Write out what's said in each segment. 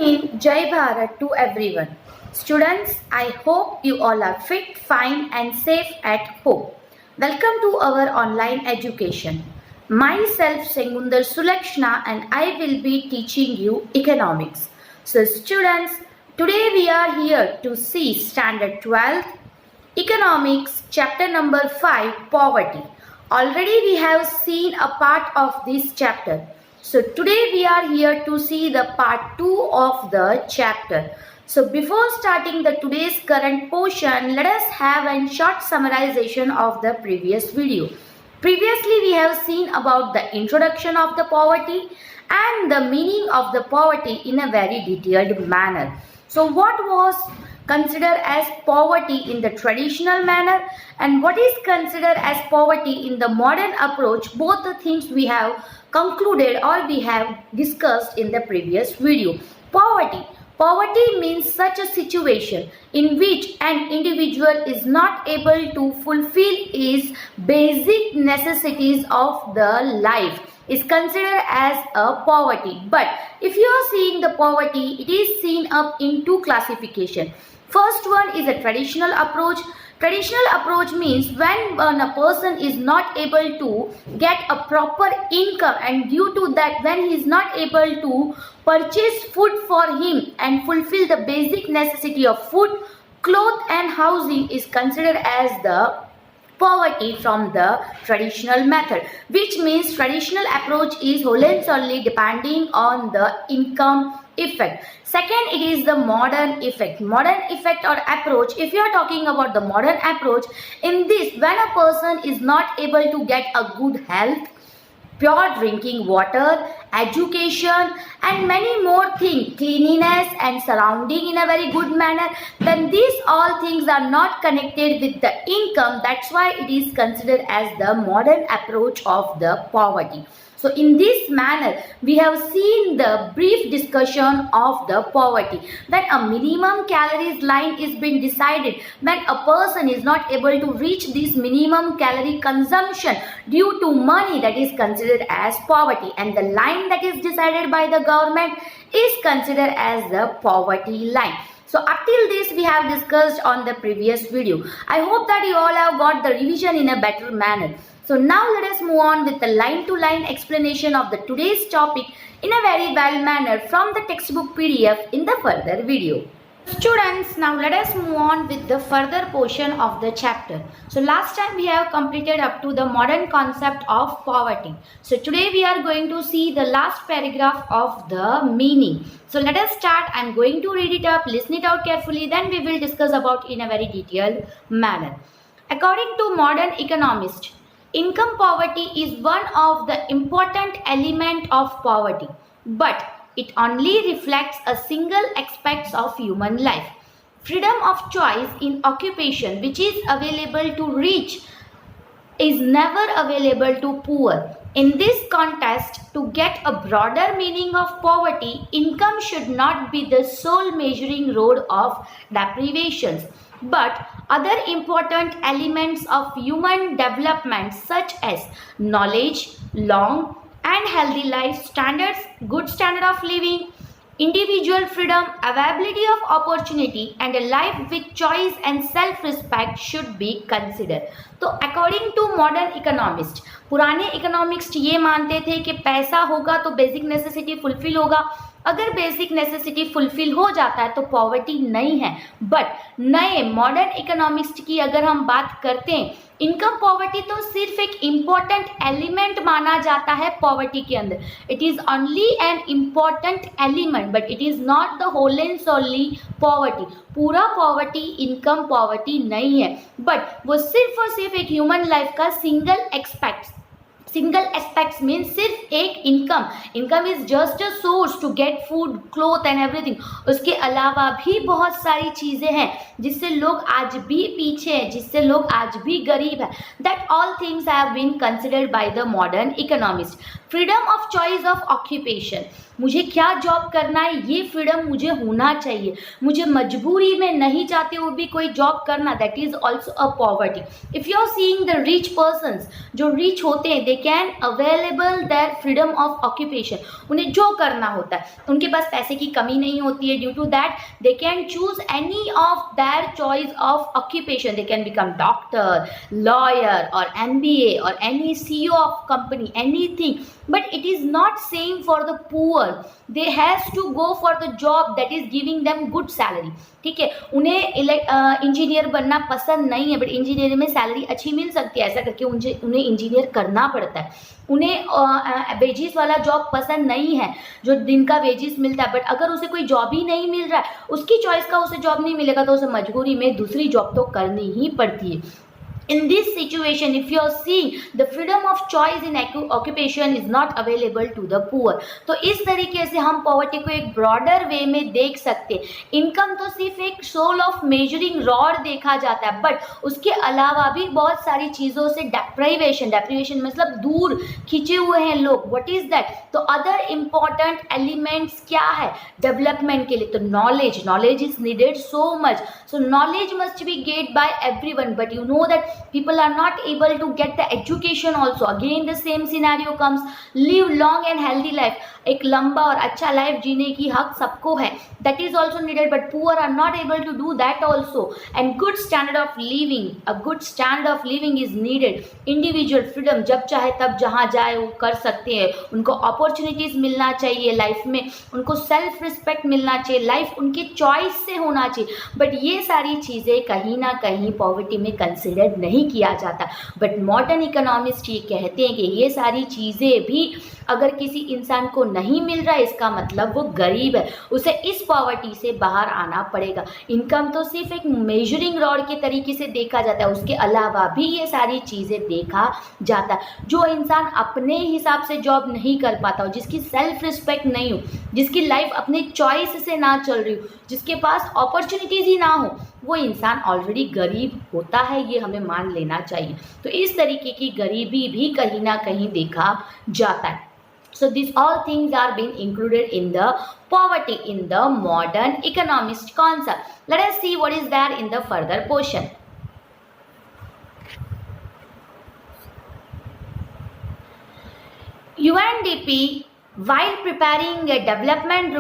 Jai Bharat to everyone. Students, I hope you all are fit, fine and safe at home. Welcome to our online education. Myself Sengundar Sulakshna and I will be teaching you economics. So students, today we are here to see standard 12th economics chapter number 5 poverty. Already we have seen a part of this chapter. So today we are here to see the part 2 of the chapter. So before starting the today's current portion, let us have a short summarization of the previous video. Previously we have seen about the introduction of the poverty and the meaning of the poverty in a very detailed manner. So what was considered as poverty in the traditional manner and what is considered as poverty in the modern approach, both the things we have concluded or we have discussed in the previous video. Poverty means such a situation in which an individual is not able to fulfill his basic necessities of the life is considered as a poverty. But if you are seeing the poverty, it is seen up in two classification. First one is a traditional approach. Traditional approach means when a person is not able to get a proper income, and due to that when he is not able to purchase food for him and fulfill the basic necessity of food, cloth and housing is considered as the poverty from the traditional method, which means traditional approach is wholly and solely depending on the income effect. Second, it is the modern effect. Modern effect or approach, if you are talking about the modern approach, in this when a person is not able to get a good health, pure drinking water, education and many more things, cleanliness and surrounding in a very good manner, then these all things are not connected with the income. That's why it is considered as the modern approach of the poverty. So in this manner, we have seen the brief discussion of the poverty. When a minimum calories line is being decided, when a person is not able to reach this minimum calorie consumption due to money, that is considered as poverty. And the line that is decided by the government is considered as the poverty line. So up till this we have discussed on the previous video. I hope that you all have got the revision in a better manner. So now let us move on with the line-to-line explanation of the today's topic in a very well manner from the textbook PDF in the further video. Students, now let us move on with the further portion of the chapter. So last time we have completed up to the modern concept of poverty. So today we are going to see the last paragraph of the meaning. So let us start. I am going to read it up, listen it out carefully, then we will discuss about in a very detailed manner. According to modern economists, income poverty is one of the important element of poverty, but it only reflects a single aspect of human life. Freedom of choice in occupation which is available to rich is never available to poor. In this context, to get a broader meaning of poverty, income should not be the sole measuring rod of deprivations, but other important elements of human development such as knowledge, long and healthy life standards, good standard of living, individual freedom, availability of opportunity and a life with choice and self-respect should be considered. तो according to modern economist, पुराने economics ये मानते थे कि पैसा होगा तो basic necessity fulfil होगा, अगर बेसिक नेसेसिटी फुलफिल हो जाता है तो पॉवर्टी नहीं है. बट नए मॉडर्न इकोनॉमिक्स की अगर हम बात करते हैं, इनकम पॉवर्टी तो सिर्फ एक इम्पॉर्टेंट एलिमेंट माना जाता है पॉवर्टी के अंदर. It is only an important element but it is not the whole and solely poverty. पूरा पॉवर्टी इनकम पॉवर्टी नहीं है, बट वो सिर्फ और सिर्फ एक ह्यूमन लाइफ का सिंगल एस्पेक्ट्स मीन्स सिर्फ एक income is just a source to get food, cloth and everything. उसके अलावा भी बहुत सारी चीज़ें हैं जिससे लोग आज भी पीछे हैं, जिससे लोग आज भी गरीब हैं. That all things have been considered by the modern economist. Freedom of choice of occupation, मुझे क्या जॉब करना है ये फ्रीडम मुझे होना चाहिए, मुझे मजबूरी में नहीं चाहते हुए भी कोई जॉब करना, that is also a poverty. If you are seeing the rich persons, जो रिच होते हैं, they can available their freedom of occupation, उन्हें जो करना होता है, उनके पास पैसे की कमी नहीं होती है, due to that they can choose any of their choice of occupation, they can become doctor, lawyer और MBA और any CEO of company, anything, but it is not same for the poor, they has to go for the job that is giving them good salary, ठीक है। उन्हें engineer बनना पसंद नहीं है, but engineer में सैलरी अच्छी मिल सकती है, ऐसा करके उन्हें इंजीनियर करना पड़ता है। उन्हें वेजिस वाला जॉब पसंद नहीं है, जो दिन का वेजिस मिलता है, बट अगर उसे कोई जॉब ही नहीं मिल रहा है, उसकी चॉइस का उसे जॉब नहीं मिलेगा, तो उसे मजबूरी में दूसरी जॉब तो करनी ही पड़ती है। In this situation, if you are seeing the freedom of choice in occupation is not available to the poor, तो इस तरीके से हम पॉवर्टी को एक ब्रॉडर वे में देख सकते हैं। इनकम तो सिर्फ एक सोल ऑफ मेजरिंग रॉड देखा जाता है, बट उसके अलावा भी बहुत सारी चीज़ों से डेप्रीवेशन मतलब दूर खींचे हुए हैं लोग। What is that? तो अदर इम्पॉर्टेंट एलिमेंट्स क्या है डेवलपमेंट के लिए? तो knowledge is needed so much, so knowledge must be get by everyone, but you know that people are not able to get the education also. Again the same scenario comes, live long and healthy life, एक लंबा और अच्छा life जीने की हक सबको है, that is also needed, but poor are not able to do that also. And good standard of living, a good standard of living is needed. Individual freedom, जब चाहे तब जहाँ जाए वो कर सकते हैं, उनको अपॉर्चुनिटीज मिलना चाहिए लाइफ में, उनको सेल्फ रिस्पेक्ट मिलना चाहिए, लाइफ उनकी चॉइस से होना चाहिए, बट ये सारी चीज़ें कहीं ना कहीं पॉवर्टी में कंसिडर नहीं किया जाता। बट मॉडर्न इकोनॉमिस्ट ये कहते हैं कि ये सारी चीज़ें भी अगर किसी इंसान को नहीं मिल रहा है, इसका मतलब वो गरीब है, उसे इस पॉवर्टी से बाहर आना पड़ेगा। इनकम तो सिर्फ एक मेजरिंग रॉड के तरीके से देखा जाता है, उसके अलावा भी ये सारी चीज़ें देखा जाता है। जो इंसान अपने हिसाब से जॉब नहीं कर पाता हो, जिसकी सेल्फ रिस्पेक्ट नहीं हो, जिसकी लाइफ अपने चॉइस से ना चल रही हो, जिसके पास अपॉर्चुनिटीज़ ही ना हो, वो इंसान ऑलरेडी गरीब होता है, ये हमें मान लेना चाहिए। तो इस तरीके की गरीबी भी कहीं ना कहीं देखा जाता है। So these all things are being included in the poverty in the modern economist concept. Let us see what is there in the further portion. UNDP, while preparing a development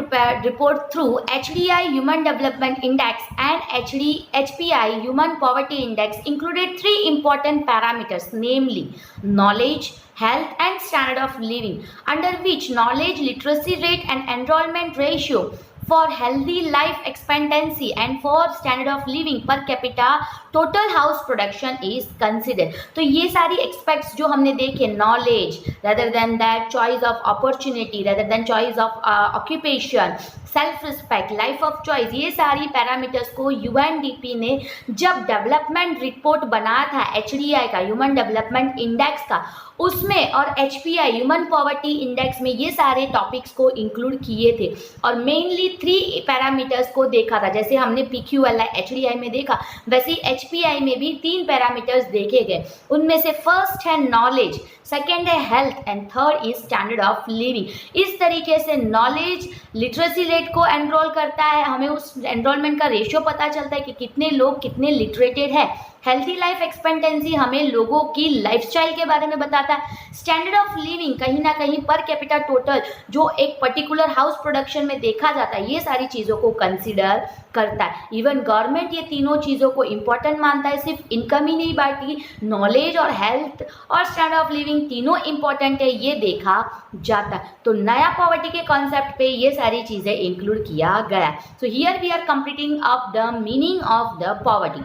report through HDI Human Development Index and HPI Human Poverty Index, included 3 important parameters, namely knowledge, health and standard of living, under which knowledge, literacy rate and enrollment ratio for healthy life expectancy and for standard of living per capita total house production is considered. तो ये सारी aspects जो हमने देखे, knowledge rather than that choice of opportunity, rather than choice of occupation, self respect, life of choice, ये सारी parameters को UNDP ने जब डेवलपमेंट रिपोर्ट बनाया था HDI का, ह्यूमन डेवलपमेंट इंडेक्स का, उसमें और HPI ह्यूमन पॉवर्टी इंडेक्स में ये सारे टॉपिक्स को इंक्लूड किए थे और मेनली 3 पैरामीटर्स को देखा था। जैसे हमने PQLI HDI में देखा, वैसे ही HPI में भी 3 पैरामीटर्स देखे गए। उनमें से फर्स्ट है नॉलेज, सेकेंड है health and third is standard of living. इस तरीके से नॉलेज लिटरेसी रेट को एनरोल करता है, हमें उस एनरोलमेंट का रेशियो पता चलता है कि कितने लोग कितने लिटरेटेड है। हेल्थी लाइफ एक्सपेक्टेंसी हमें लोगों की लाइफस्टाइल के बारे में बताता है। स्टैंडर्ड ऑफ लिविंग कहीं ना कहीं पर कैपिटा टोटल जो एक पर्टिकुलर हाउस प्रोडक्शन में देखा जाता है, ये सारी चीज़ों को कंसिडर करता है। इवन गवर्नमेंट ये तीनों चीज़ों को इम्पोर्टेंट मानता है, सिर्फ इनकम ही नहीं बांटी, नॉलेज और हेल्थ और स्टैंडर्ड ऑफ लिविंग तीनों इम्पोर्टेंट है, ये देखा जाता है। तो नया पॉवर्टी के कॉन्सेप्ट पे ये सारी चीज़ें इंक्लूड किया गया। So here we are completing of the meaning of the poverty.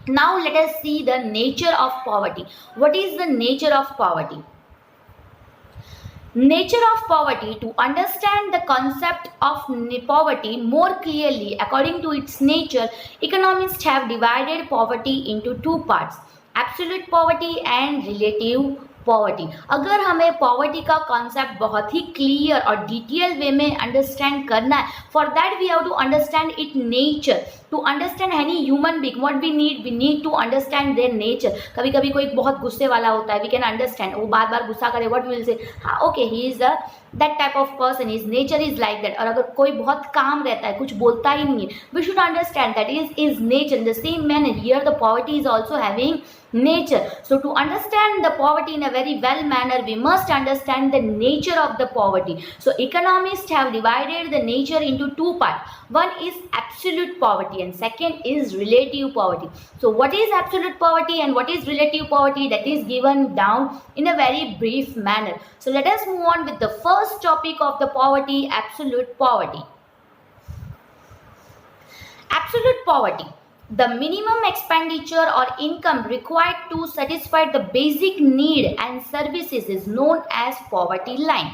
Now let us see the nature of poverty. What is the nature of poverty? Nature of poverty, to understand the concept of poverty more clearly according to its nature, economists have divided poverty into 2 parts, absolute poverty and relative poverty. अगर हमें poverty का concept बहुत ही clear और detail वे में understand करना है, for that we have to understand it nature. To understand any human being what we need to understand their nature. कभी कभी कोई बहुत गुस्से वाला होता है, वी कैन अंडरस्टैंड, वो बार बार गुस्सा करे, व्हाट वी विल से, हाँ okay he is that type of person, his nature is like that. और अगर कोई बहुत काम रहता है, कुछ बोलता ही नहीं है, we should understand that is nature. In the same manner here the poverty is also having nature. So to understand the poverty in a very well manner, we must understand the nature of the poverty. So economists have divided the nature into two parts. One is absolute poverty and second is relative poverty. So what is absolute poverty and what is relative poverty, that is given down in a very brief manner. So let us move on with the first topic of the poverty, absolute poverty. Absolute poverty, the minimum expenditure or income required to satisfy the basic need and services is known as poverty line.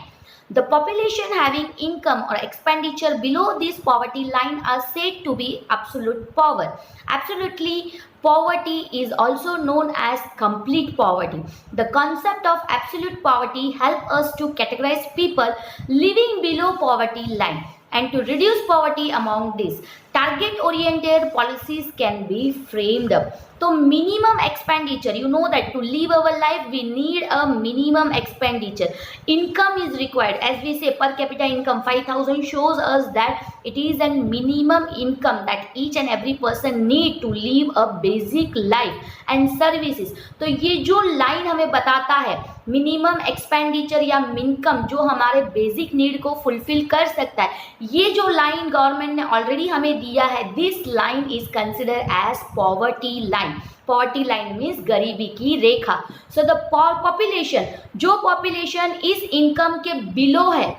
The population having income or expenditure below this poverty line are said to be absolute poor. Absolutely poverty is also known as complete poverty. The concept of absolute poverty helps us to categorize people living below poverty line and to reduce poverty among these. Target oriented policies can be framed up. So minimum expenditure, you know that to live our life we need a minimum expenditure. Income is required, as we say per capita income 5,000 shows us that it is a minimum income that each and every person need to live a basic life and services. तो ये जो line हमें बताता है minimum expenditure या income जो हमारे basic need को फुलफिल कर सकता है, ये जो लाइन गवर्नमेंट ने ऑलरेडी हमें दिया है, this line is consider as poverty line. Poverty line means गरीबी की रेखा. सो द पॉपुलेशन, जो पॉपुलेशन इस इनकम के बिलो है,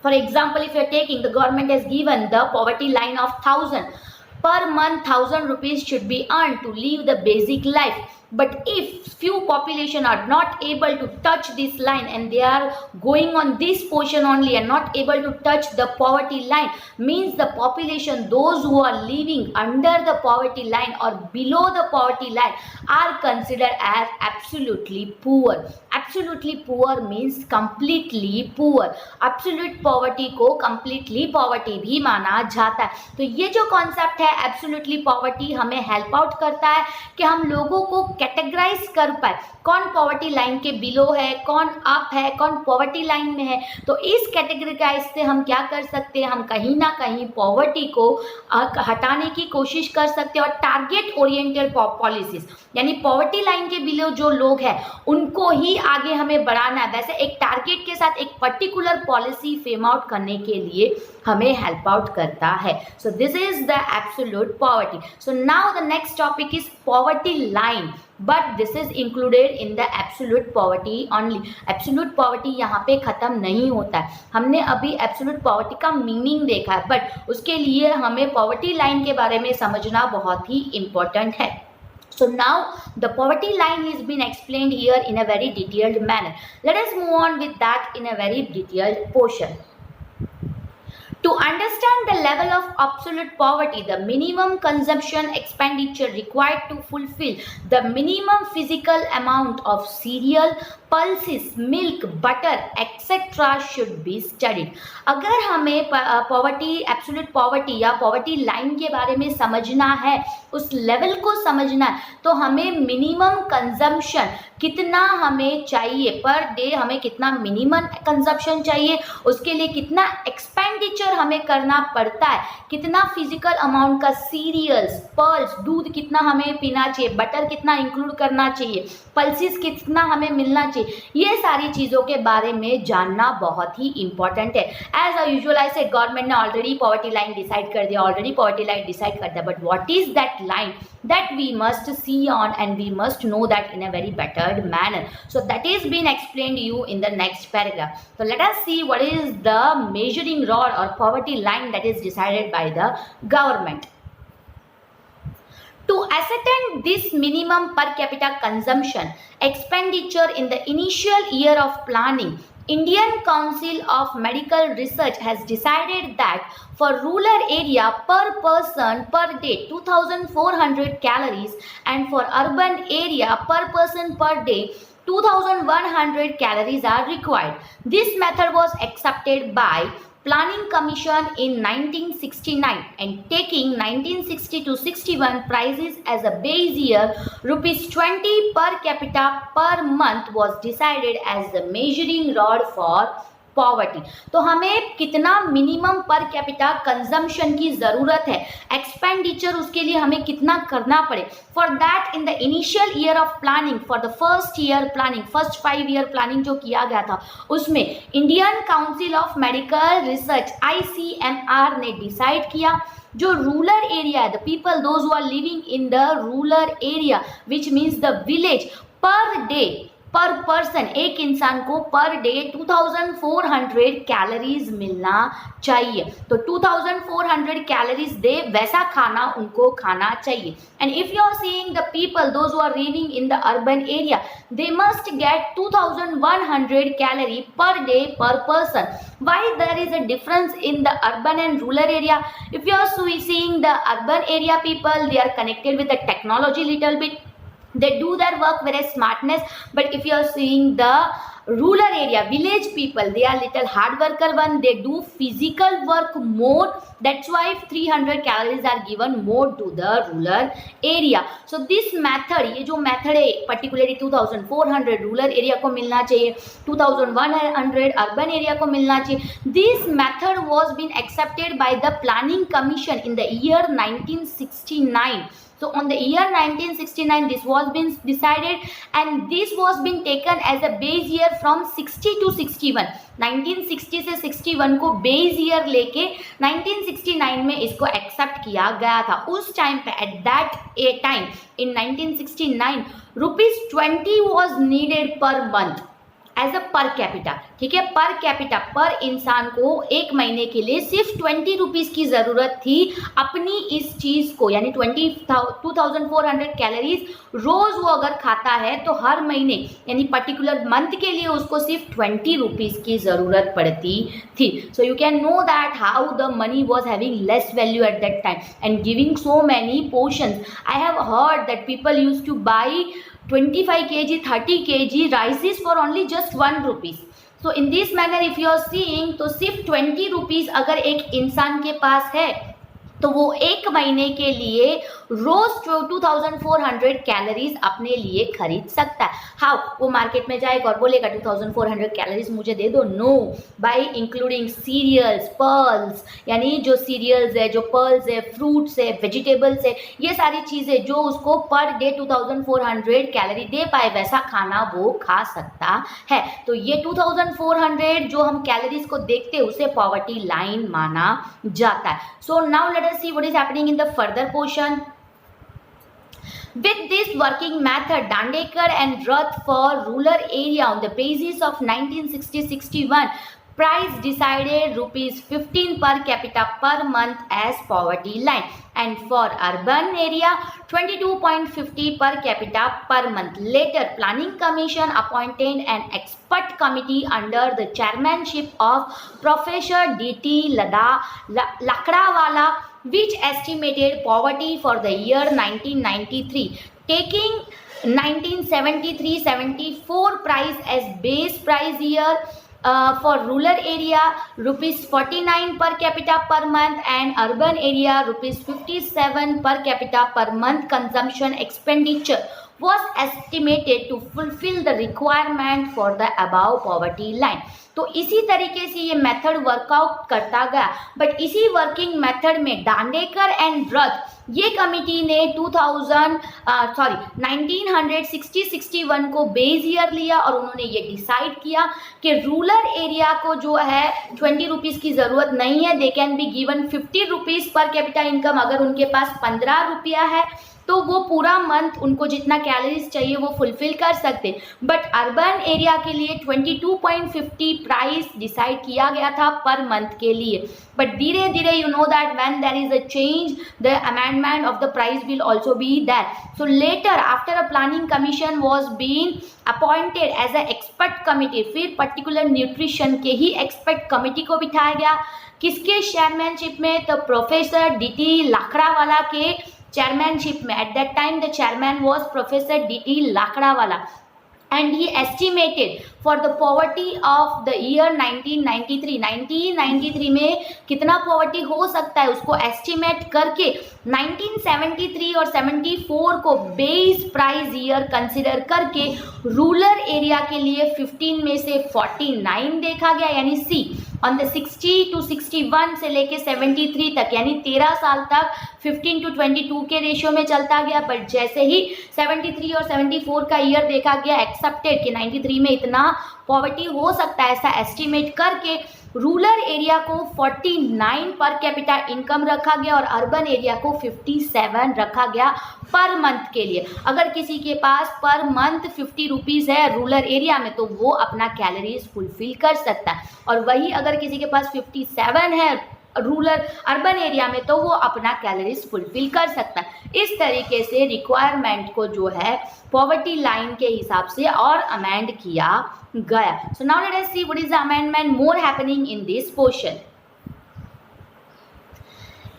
for example if you are taking the government has given the poverty line of 1000 per month, 1000 rupees should be earned to live the basic life. But if few population are not able to touch this line and they are going on this portion only and not able to touch the poverty line, means the population, those who are living under the poverty line or below the poverty line are considered as absolutely poor. Absolutely poor means completely poor. Absolute poverty को completely poverty भी माना जाता है. तो ये जो concept है absolutely poverty हमें help out करता है कि हम लोगों को कैटेगराइज कर पाए कौन पॉवर्टी लाइन के बिलो है, कौन अप है, कौन पॉवर्टी लाइन में है. तो इस कैटेगराइज से हम क्या कर सकते हैं, हम कहीं ना कहीं पॉवर्टी को हटाने की कोशिश कर सकते हैं और टारगेट ओरिएंटेड पॉलिसीज, यानी पॉवर्टी लाइन के बिलो जो लोग हैं उनको ही आगे हमें बढ़ाना है. वैसे एक टारगेट के साथ एक पर्टिकुलर पॉलिसी फेम आउट करने के लिए हमें हेल्प आउट करता है. So this is the absolute poverty. So now the next topic is poverty line, but this is included in the absolute poverty only. Absolute poverty यहाँ पे खत्म नहीं होता है. हमने अभी एब्सोल्यूट पॉवर्टी का मीनिंग देखा है, बट उसके लिए हमें पॉवर्टी लाइन के बारे में समझना बहुत ही इंपॉर्टेंट है. So now the poverty line has been explained here in a very detailed manner. Let us move on with that in a very detailed portion. To understand the level of absolute poverty, the minimum consumption expenditure required to fulfill the minimum physical amount of cereal, pulses, milk, butter, etc. should be studied. अगर हमें poverty, absolute poverty या poverty line के बारे में समझना है, उस level को समझना है, तो हमें मिनिमम कंजम्पशन कितना हमें चाहिए पर डे, हमें कितना मिनिमम कंजम्पशन चाहिए, उसके लिए कितना एक्सपेंडिचर हमें करना पड़ता है, कितना फिजिकल अमाउंट का सीरियल्स, पर्ल्स, दूध कितना हमें पीना चाहिए, बटर कितना इंक्लूड करना चाहिए, पल्सेस कितना हमें मिलना चाहिए, ये सारी चीज़ों के बारे में जानना बहुत ही इंपॉर्टेंट है. As a usual I said, government ने ऑलरेडी पॉवर्टी लाइन डिसाइड कर दिया, ऑलरेडी पॉवर्टी लाइन डिसाइड कर दिया, but what is that line that we must see on and we must know that in a very bettered manner. So that is been explained to you in the next paragraph. So let us see what is the measuring rod or poverty line that is decided by the government. To ascertain this minimum per capita consumption expenditure in the initial year of planning, Indian Council of Medical Research has decided that for rural area per person per day 2400 calories and for urban area per person per day 2100 calories are required. This method was accepted by Planning Commission in 1969 and taking 1960 to 61 prices as a base year, rupees 20 per capita per month was decided as the measuring rod for poverty. तो हमें कितना minimum per capita consumption की जरूरत है, expenditure उसके लिए हमें कितना करना पड़े। For that in the initial year of planning, for the first year planning, first 5 year planning जो किया गया था, उसमें Indian council of medical research ICMR ने डिसाइड किया जो रूरल एरिया है, the people those who are living in the rural area which means the village, per day per person, एक इंसान को पर डे 2400 कैलोरीज मिलना चाहिए। तो 2400 कैलोरीज दे वैसा खाना उनको खाना चाहिए। And if you are seeing the people those who are living in the urban area, they must get 2100 calorie per day per person. Why there is a difference in the urban and rural area? If you are seeing the urban area people, they are connected with the technology little bit, they do their work very smartness, but if you are seeing the rural area village people, they are little hard worker one, they do physical work more, that's why 300 calories are given more to the rural area. So this method, ये जो method है particularly 2400 rural area को मिलना चाहिए, 2100 urban area को मिलना चाहिए। This method was been accepted by the Planning Commission in the year 1969. So on the year 1969 this was been decided and this was been taken as a base year from 60 to 61. 1960 से 61 को base year लेके 1969 में इसको accept किया गया था। उस time पे at that a time in 1969 ₹20 was needed per month as a per capita. ठीक है, पर कैपिटा पर इंसान को एक महीने के लिए सिर्फ 20 रुपीज़ की ज़रूरत थी अपनी इस चीज़ को, यानी 2400 कैलोरीज रोज़ वो अगर खाता है तो हर महीने यानी पर्टिकुलर मंथ के लिए उसको सिर्फ 20 रुपीज़ की ज़रूरत पड़ती थी। So you can know that how the money was having less value at that time and giving so many portions. I have heard that people use two by 25 kg, 30 kg rices for only just 1 rupees. So in this manner if you are seeing, तो सिर्फ 20 rupees अगर एक इंसान के पास है तो वो एक महीने के लिए रोज 2400 कैलोरीज अपने लिए खरीद सकता है। हाउ? वो मार्केट में जाएगा और बोलेगा 2400 कैलोरीज मुझे दे दो? No, by including cereals, pearls, यानी जो सीरियल्स है, जो पर्ल्स है, फ्रूट्स है, वेजिटेबल्स है, ये सारी चीज़ें जो उसको पर डे 2400 कैलोरी दे पाए वैसा खाना वो खा सकता है। तो ये 2400 जो हम कैलोरीज को देखते हैं उसे पॉवर्टी लाइन माना जाता है। So now let us see what is happening in the further portion. With this working method, Dandekar and Rath for rural area on the basis of 1960-61 price decided ₹15 per capita per month as poverty line, and for urban area 22.50 per capita per month. Later, Planning Commission appointed an expert committee under the chairmanship of Professor D.T. Lakdawala, which estimated poverty for the year 1993, taking 1973-74 price as base price year. For rural area ₹49 per capita per month and urban area ₹57 per capita per month consumption expenditure was estimated to fulfill the requirement for the above poverty line. तो इसी तरीके से ये method workout करता गया, but इसी working method में Dandekar and रथ ये कमिटी ने 1960-61 को बेस ईयर लिया और उन्होंने ये डिसाइड किया कि रूरल एरिया को जो है 20 रुपीज़ की ज़रूरत नहीं है, they can be given 50 rupees per capita income. अगर उनके पास 15 रुपया है तो वो पूरा मंथ उनको जितना कैलोरीज चाहिए वो फुलफिल कर सकते, बट अर्बन एरिया के लिए 22.50 प्राइस डिसाइड किया गया था पर मंथ के लिए। बट धीरे धीरे you know that when there is a change the amendment of the price will also be that. So later after a planning commission was been appointed as a expert committee, फिर particular nutrition के ही expert committee को बिठाया गया। किसके chairmanship में? तो professor D.T. लाखड़ावाला के chairmanship में। at that time the chairman was Professor D.T. Lakdawala and he estimated for the poverty of the year 1993. 1993 में कितना पॉवर्टी हो सकता है उसको एस्टिमेट करके 1973 और 74 को बेस प्राइस ईयर कंसिडर करके रूरल एरिया के लिए 15 में से 49 देखा गया, यानी सी। ऑन द 60 to 61 से लेके 73 तक, यानी 13 साल तक 15 to 22 के रेशियो में चलता गया। बट जैसे ही 73 और 74 का ईयर देखा गया, एक्सेप्टेड कि 93 में इतना पॉवर्टी हो सकता है, ऐसा एस्टिमेट करके रूरल एरिया को 49 पर कैपिटा इनकम रखा गया और अर्बन एरिया को 57 रखा गया पर मंथ के लिए। अगर किसी के पास पर मंथ 50 रुपीज़ है रूरल एरिया में तो वो अपना कैलोरीज फुलफिल कर सकता है, और वही अगर किसी के पास 57 है रूरल अर्बन एरिया में तो वो अपना कैलोरीज फुलफिल कर सकता है। इस तरीके से रिक्वायरमेंट को जो है पॉवर्टी लाइन के हिसाब से और अमेंड किया गया। So now let us see what is the amendment more happening in this portion.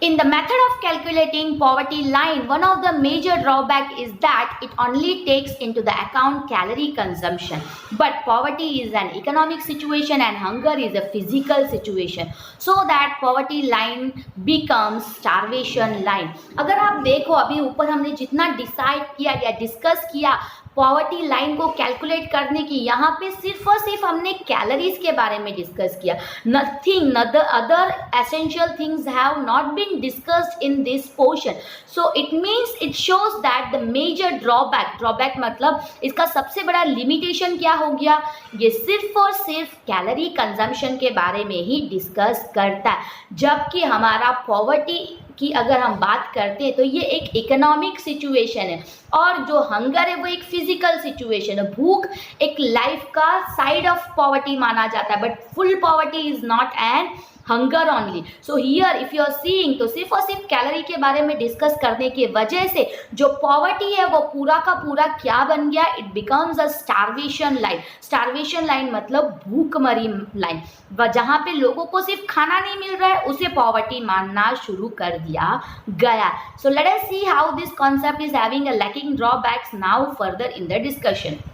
In the method of calculating poverty line, one of the major drawback is that it only takes into the account calorie consumption. But poverty is an economic situation and hunger is a physical situation. So that poverty line becomes starvation line. अगर आप देखो अभी ऊपर हमने जितना decide किया या discuss किया पॉवर्टी लाइन को कैलकुलेट करने की, यहाँ पे सिर्फ और सिर्फ हमने कैलोरीज के बारे में डिस्कस किया. Nothing other essential things have not been discussed in this portion. So it means it shows that the major drawback मतलब इसका सबसे बड़ा लिमिटेशन क्या हो गया, ये सिर्फ और सिर्फ कैलोरी कंजम्पशन के बारे में ही डिस्कस करता है. जबकि हमारा पॉवर्टी की अगर हम बात करते हैं तो ये एक इकोनॉमिक सिचुएशन है और जो हंगर है वो एक फिजिकल सिचुएशन है. भूख एक लाइफ का साइड ऑफ पॉवर्टी माना जाता है, but full poverty is not an hunger only. So here if you are seeing तो सिर्फ और सिर्फ कैलोरी के बारे में डिस्कस करने की वजह से जो पॉवर्टी है वो पूरा का पूरा क्या बन गया, it becomes a starvation line. Starvation line मतलब भूखमरी लाइन, जहाँ पे लोगों को सिर्फ खाना नहीं मिल रहा है उसे पॉवर्टी मानना शुरू कर दिया गया. सो let us see how this concept is having a lacking drawbacks now further in the discussion.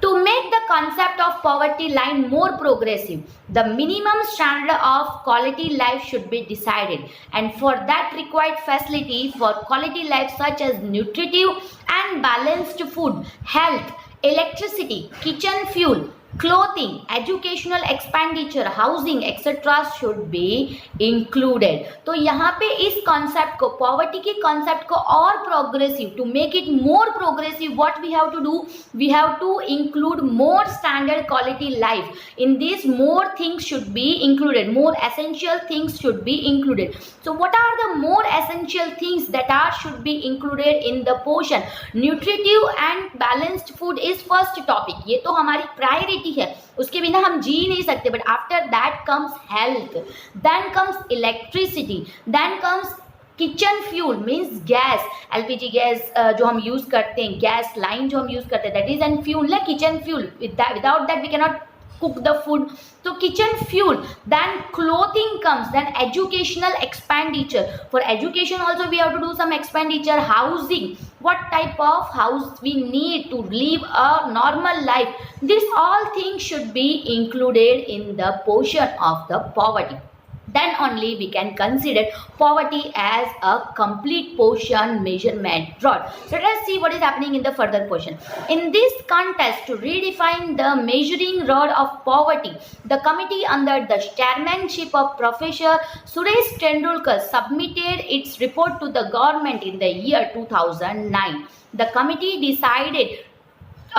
To make the concept of poverty line more progressive, the minimum standard of quality life should be decided, and for that required facility for quality life such as nutritive and balanced food, health, electricity, kitchen fuel, clothing, educational expenditure, housing etc. should be included. तो यहाँ पे इस concept को, poverty के concept को और progressive, to make it more progressive, what we have to do, we have to include more standard quality life. In this more things should be included, more essential things should be included. So what are the more essential things that are should be included in the portion? Nutritive and balanced food is first topic. ये तो हमारी priority है, उसके बिना हम जी नहीं सकते. But after that comes health, then comes electricity, then comes kitchen fuel means gas, LPG gas जो हम यूज करते हैं, गैस लाइन जो हम यूज करते हैं, दैट इज एन फ्यूल ना, kitchen fuel. Without that we can not cook the food. So kitchen fuel, then clothing comes, then educational expenditure. For education also we have to do some expenditure. Housing, what type of house we need to live a normal life, this all things should be included in the portion of the poverty. Then only we can consider poverty as a complete portion measurement rod. So let us see what is happening in the further portion. In this context, to redefine the measuring rod of poverty, the committee under the chairmanship of Professor Suresh Tendulkar submitted its report to the government in the year 2009. The committee decided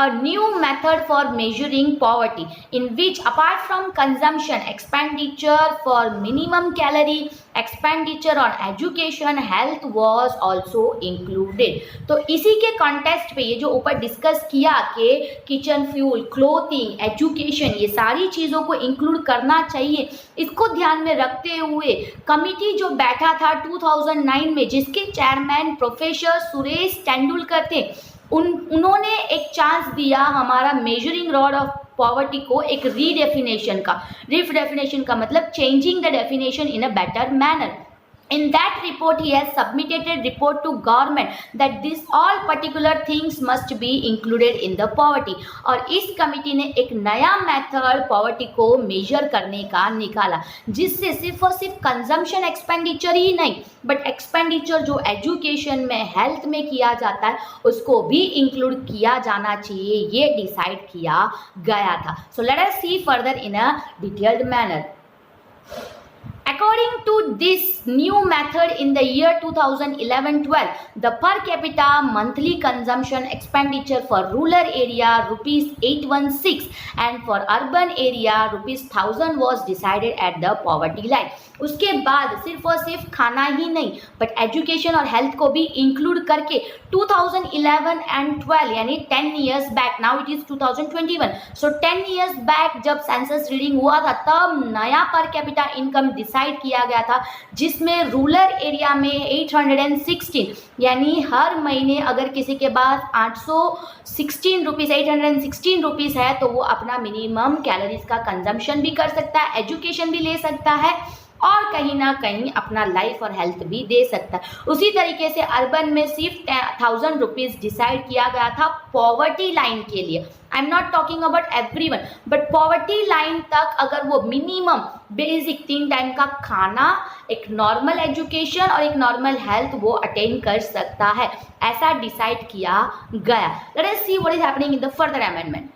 a new method for measuring poverty, in which apart from consumption, expenditure for minimum calorie, expenditure on education, health was also included. तो इसी के context पे ये जो ऊपर discuss किया कि kitchen fuel, clothing, education, ये सारी चीज़ों को इंक्लूड करना चाहिए, इसको ध्यान में रखते हुए कमिटी जो बैठा था 2009 में, जिसके चेयरमैन प्रोफेसर सुरेश तेंदुलकर थे, उन्होंने एक चांस दिया हमारा मेजरिंग रॉड ऑफ पॉवर्टी को एक रीडेफिनेशन का. रीडेफिनेशन का मतलब changing the definition in a better manner. In that report he has submitted a report to government that this all particular things must be included in the poverty. और इस committee ने एक नया method poverty को major करने का निकाला, जिससे सिर्फ और सिर्फ कंजम्पशन एक्सपेंडिचर ही नहीं बट एक्सपेंडिचर जो एजुकेशन में हेल्थ में किया जाता है उसको भी इंक्लूड किया जाना चाहिए, ये डिसाइड किया गया था. So let us see further in a detailed manner. According to this new method in the year 2011-12, the per capita monthly consumption expenditure for rural area rupees 816 and for urban area rupees 1000 was decided at the poverty line. उसके बाद सिर्फ और सिर्फ खाना ही नहीं but education और health को भी इंक्लूड करके 2011 एंड 12 यानी 10 years back, now it is 2021, so 10 years back जब सेंसस रीडिंग हुआ था तब नया पर कैपिटा इनकम डिसाइड किया गया था, जिसमें रूरल एरिया में 816 यानी हर महीने अगर किसी के पास 816 रुपीज़ है तो वो अपना मिनिमम कैलोरीज का कंजम्पशन भी कर सकता है, एजुकेशन भी ले सकता है और कहीं ना कहीं अपना लाइफ और हेल्थ भी दे सकता है. उसी तरीके से अर्बन में सिर्फ 1000 रुपीज़ डिसाइड किया गया था पॉवर्टी लाइन के लिए. I am not talking about everyone but poverty line तक अगर वो मिनिमम बेसिक 3 टाइम का खाना, एक नॉर्मल एजुकेशन और एक नॉर्मल हेल्थ वो अटेन कर सकता है, ऐसा डिसाइड किया गया. Late us see what is happening in the further amendment.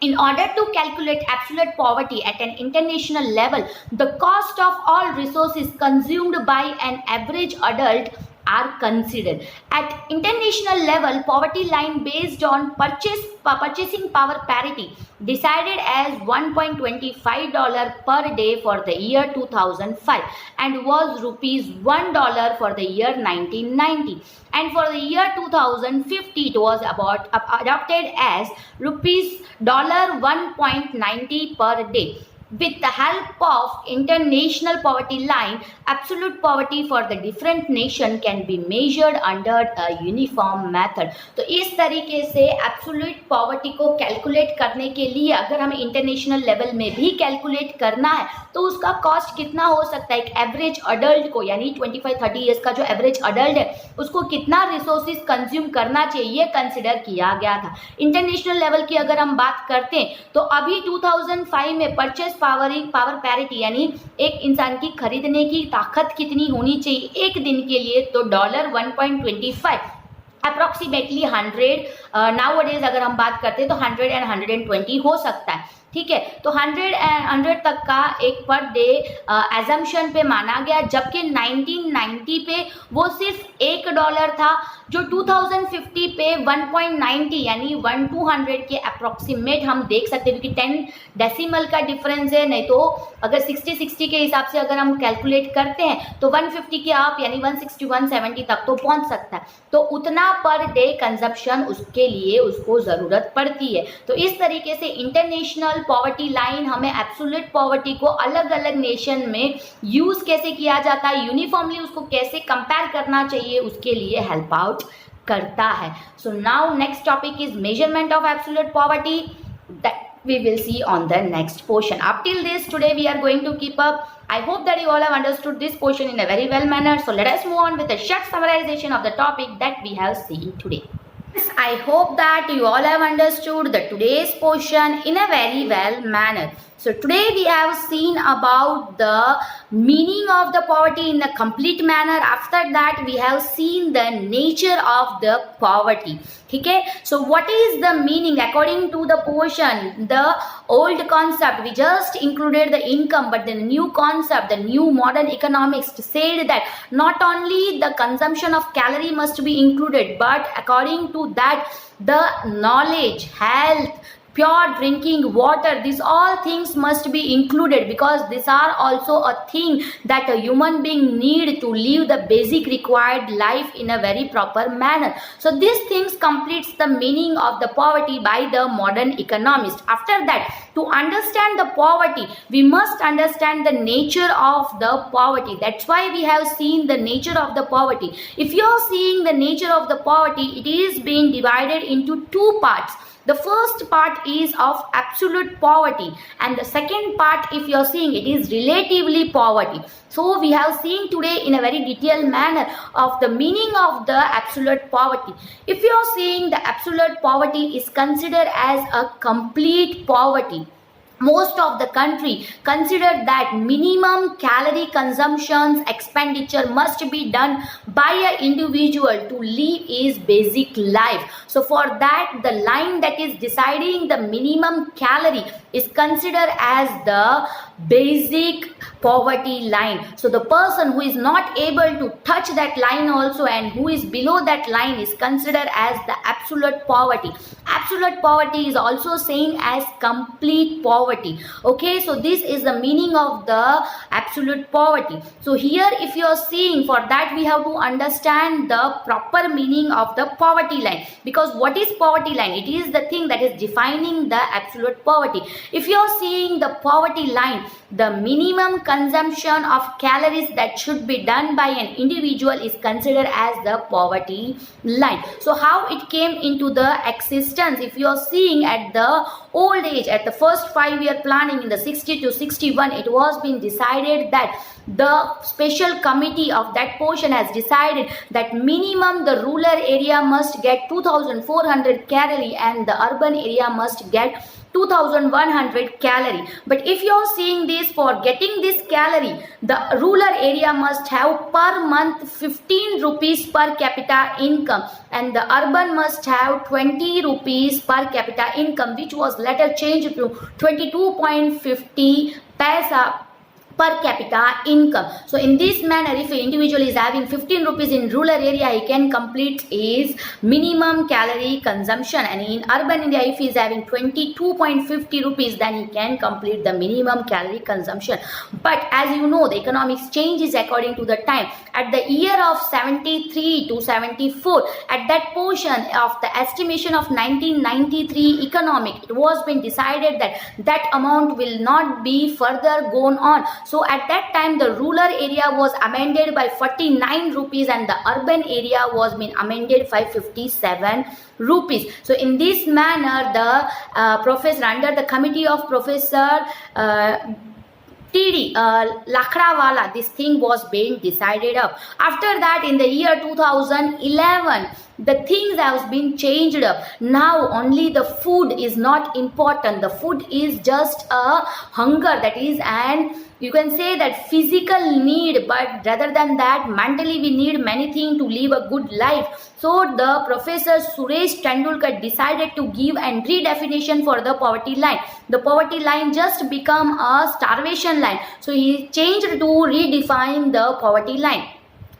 In order to calculate absolute poverty at an international level, the cost of all resources consumed by an average adult are considered. At international level, poverty line based on purchasing power parity decided as $1.25 per day for the year 2005 and was rupees $1 for the year 1990. And for the year 2050 it was adopted as rupees $1.90 per day. With the help of international poverty line, absolute poverty for the different nation can be measured under a uniform method. तो इस तरीके से absolute poverty को calculate करने के लिए अगर हमें इंटरनेशनल लेवल में भी कैलकुलेट करना है तो उसका कॉस्ट कितना हो सकता है. एक एवरेज अडल्ट को यानी 25-30 ईयर्स का जो एवरेज अडल्ट है उसको कितना रिसोर्सेज कंज्यूम करना चाहिए ये कंसिडर किया गया था. इंटरनेशनल लेवल की अगर हम बात करते हैं तो अभी 2005 में परचेस पावर पैरिटी यानी एक इंसान की खरीदने की ताकत कितनी होनी चाहिए एक दिन के लिए, तो $1.25 अप्रॉक्सीमेटली 100 नाउ डेज अगर हम बात करते हैं तो 100 and 120 हो सकता है. ठीक है, तो 100 तक का एक पर डे एजम्पशन पे माना गया, जबकि 1990 पे वो सिर्फ $1 था, जो 2050 पे 1.90 यानी 1/200 के अप्रॉक्सीमेट हम देख सकते हैं, क्योंकि 10 डेसिमल का डिफरेंस है. नहीं तो अगर 60 के हिसाब से अगर हम कैलकुलेट करते हैं तो 150 के आप यानी 160-170 तक तो पहुंच सकता है. तो उतना पर डे कंजप्शन उसके लिए उसको ज़रूरत पड़ती है. तो इस तरीके से इंटरनेशनल पॉवर्टी लाइन हमें एब्सोल्यूट पॉवर्टी को अलग अलग नेशन में यूज कैसे किया जाता है, यूनिफॉर्मली उसको कैसे कंपेयर करना चाहिए, उसके लिए हेल्प आउट करता है. So now next topic is measurement of absolute poverty that we will see on the next portion. Up till this today we are going to keep up. I hope that you all have understood this portion in a very well manner. So let us move on with a short summarization of the topic that we have seen today. I hope that you all have understood the today's portion in a very well manner. So today we have seen about the meaning of the poverty in a complete manner. After that we have seen the nature of the poverty. ठीक है, so what is the meaning according to the portion? The old concept we just included the income, but the new concept, the new modern economics said that not only the consumption of calorie must be included, but according to that the knowledge, health, pure drinking water, these all things must be included, because these are also a thing that a human being need to live the basic required life in a very proper manner. So these things completes the meaning of the poverty by the modern economist. After that, to understand the poverty we must understand the nature of the poverty. That's why we have seen the nature of the poverty. If you are seeing the nature of the poverty, it is being divided into two parts. The first part is of absolute poverty, and the second part, if you are seeing, it is relatively poverty. So we have seen today in a very detailed manner of the meaning of the absolute poverty. If you are seeing, the absolute poverty is considered as a complete poverty. Most of the country consider that minimum calorie consumption expenditure must be done by an individual to live his basic life. So for that, the line that is deciding the minimum calorie is considered as the basic poverty line. So the person who is not able to touch that line also and who is below that line is considered as the absolute poverty. Absolute poverty is also seen as complete poverty. Okay, so this is the meaning of the absolute poverty. So here, if you are seeing, for that we have to understand the proper meaning of the poverty line, because what is poverty line? It is the thing that is defining the absolute poverty. If you are seeing the poverty line, the minimum consumption of calories that should be done by an individual is considered as the poverty line. So how it came into the existence? If you are seeing, at the old age, at the first 5-year planning in the 60 to 61, it was being decided that the special committee of that portion has decided that minimum the rural area must get 2400 calorie and the urban area must get 2100 calorie. But if you are seeing this, for getting this calorie, the rural area must have per month 15 rupees per capita income and the urban must have 20 rupees per capita income, which was later changed to 22.50 paisa per capita income. So in this manner, if an individual is having 15 rupees in rural area, he can complete his minimum calorie consumption, and in urban India, if he is having 22.50 rupees, then he can complete the minimum calorie consumption. But as you know, the economics changes according to the time. At the year of 73 to 74, at that portion of the estimation of 1993 economic, it was been decided that that amount will not be further gone on. So at that time, the rural area was amended by 49 rupees and the urban area was been amended by 57 rupees. So in this manner, the professor, under the committee of Professor TD Lakhdawala, this thing was being decided up. After that, in the year 2011, the things have been changed up. Now only the food is not important. The food is just a hunger, that is, and you can say that physical need, but rather than that, mentally we need many things to live a good life. So the Professor Suresh Tendulkar decided to give a redefinition for the poverty line. The poverty line just become a starvation line. So he changed to redefine the poverty line.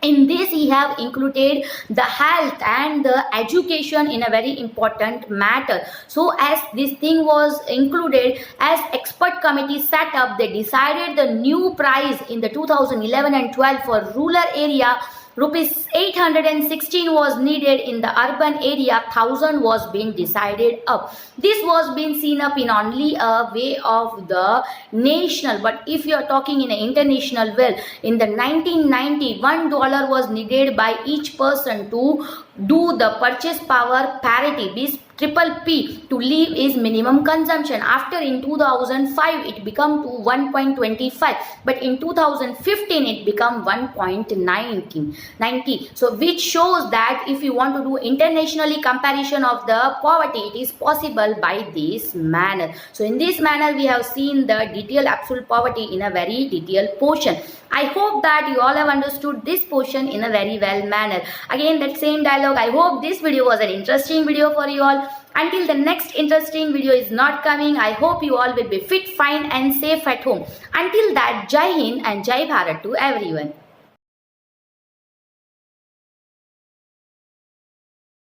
In this, he have included the health and the education in a very important matter. So as this thing was included, as expert committee set up, they decided the new price in the 2011 and 12 for rural area. Rupees 816 was needed. In the urban area, 1000 was being decided up. This was being seen up in only a way of the national, but if you are talking in an international, well, in the 1990, $1 was needed by each person to do the purchase power parity, this triple P, to live is minimum consumption. After in 2005 it become to 1.25, but in 2015 it become 1.90. So which shows that if you want to do internationally comparison of the poverty, it is possible by this manner. So in this manner we have seen the detailed absolute poverty in a very detailed portion. I hope that you all have understood this portion in a very well manner. Again, that same dialogue. I hope this video was an interesting video for you all. Until the next interesting video is not coming, I hope you all will be fit, fine and safe at home. Until that, Jai Hind and Jai Bharat to everyone.